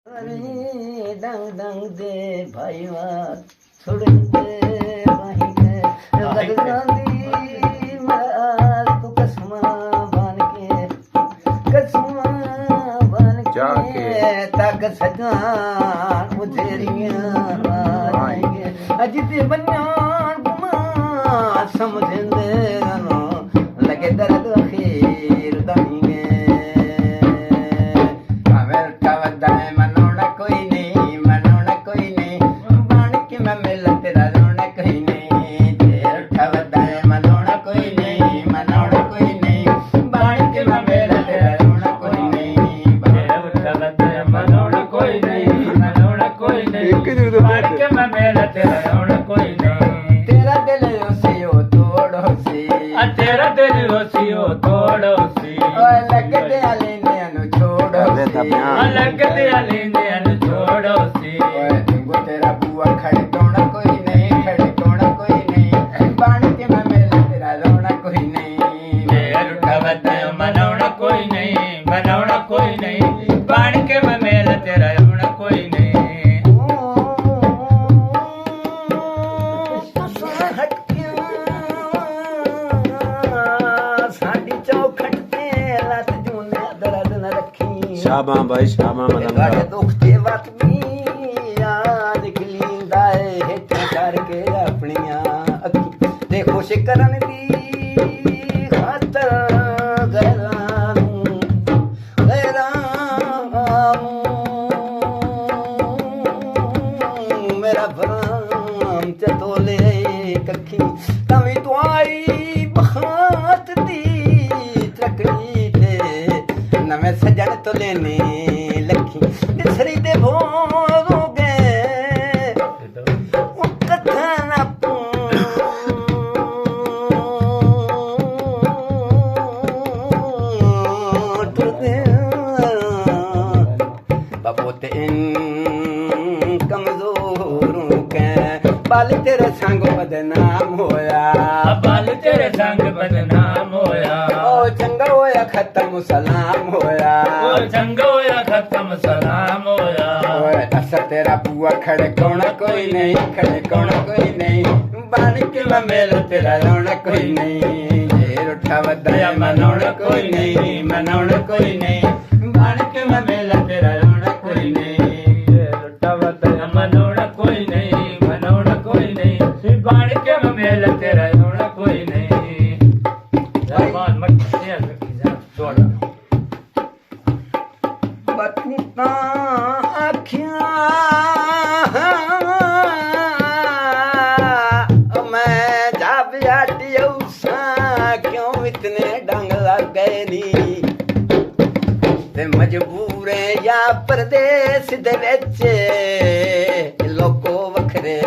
ਡੰਗ ਡੰਗ ਦੇ ਭਾਈਵਾ ਛੁੜਦੇ ਵਾਹੀਏ ਲੱਗਦਾਂ ਦੀ ਮਾਰ ਤੂੰ ਕਸਮਾਂ ਬਣ ਕੇ ਤੱਕ ਸਜਾਂ ਮੁਝੇਰੀਆਂ ਆਈਏ ਅਜ ਤੇ ਬੰਨਾਂ ਗੁਮਾ ਸਮਝਦੇ ਨਾ ਲਗੇ ਦਰਦ ਅਖੀਰ ਦਾਈਏ तेरा दिल रोसियो तोड़ो सी लगदे अलेंदे नु छोड़ो लगदे अलेंदे नु छोड़ो सी तेरा बुआ खड़े कोना कोई नहीं खड़े कोना कोई नहीं बन के मैं मेला तेरा रोना कोई नहीं तेरा उठावत मनावना कोई नहीं मनावना कोई नहीं बन के मैं मेला तेरा रोना कोई नहीं शाबां भाई शाबां मदन दुख ते वक्त भी याद खलींदा है हिट करके अपनियां अखी ते खुश करन दी खातर मेरा भराम ते तोले कखी तवी तू आई बखात दी तकड़ी नवे सजन तो लेने लखी बिछड़ी दे भोग गए कथन बाबू ते कमजोरों के बाल तेरे संग बदनाम होया बाल तेरे संग बदनाम होया ओ चंगा होया खत्म सलाम होया ओ चंगा होया खत्म सलाम होया ओए असर तेरा बुआ खड़े कोना कोई नहीं खड़े कोना कोई नहीं बन के मैं मेला तेरा रोना कोई नहीं जेर उठा वदया मनाउना कोई नहीं मनाउना कोई नहीं बन के मैं मेला तेरा रोना कोई नहीं जेर उठा वदया मनाउना कोई नहीं मनाउना कोई नहीं बन के मैं मेला तेरा रोना कोई नहीं जबान मत तेज छोड़ बतूता आँखियाँ मैं जब जाती उसा क्यों इतने डंग लग गए नी ते मजबूर या परदेस दे विच लोको वखरे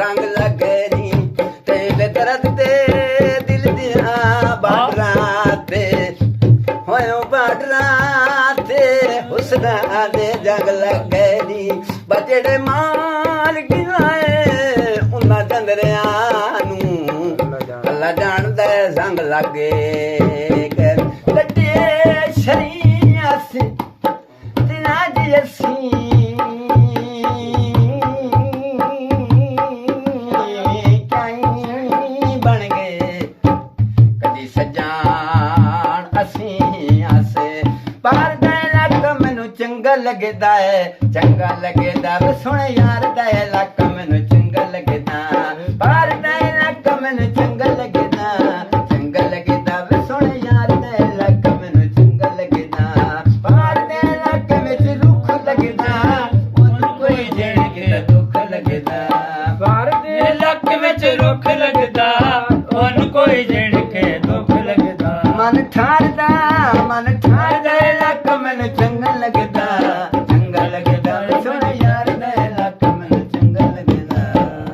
रंग लग गए नी ते दर्द दे दिल दिया बाडरां ते होयो बाडरां ते हुस्ना दे जंग लग गए नी बजेड़े मार गिलाए उन्ना चंदरियां नू अल्लाह जानदा संग लगे कटे शरीया से तेरा जैसी बन गए कदी सजान असी आसे पार चंगा लगदा है चंगा लगदा वे सोने यार दा इलाका मैनू चंगा लगदा बाहर दा इलाका मैनू चंगा लगदा वे सोने यार दा इलाका मैनू चंगा लगदा बाहर दे इलाके विच रुख लगदा ओनू कोई जेड़ के दुख लगदा बाहर दे इलाके विच रुख लगदा ओनू कोई जेड़ के दुख लगदा मन ठारदा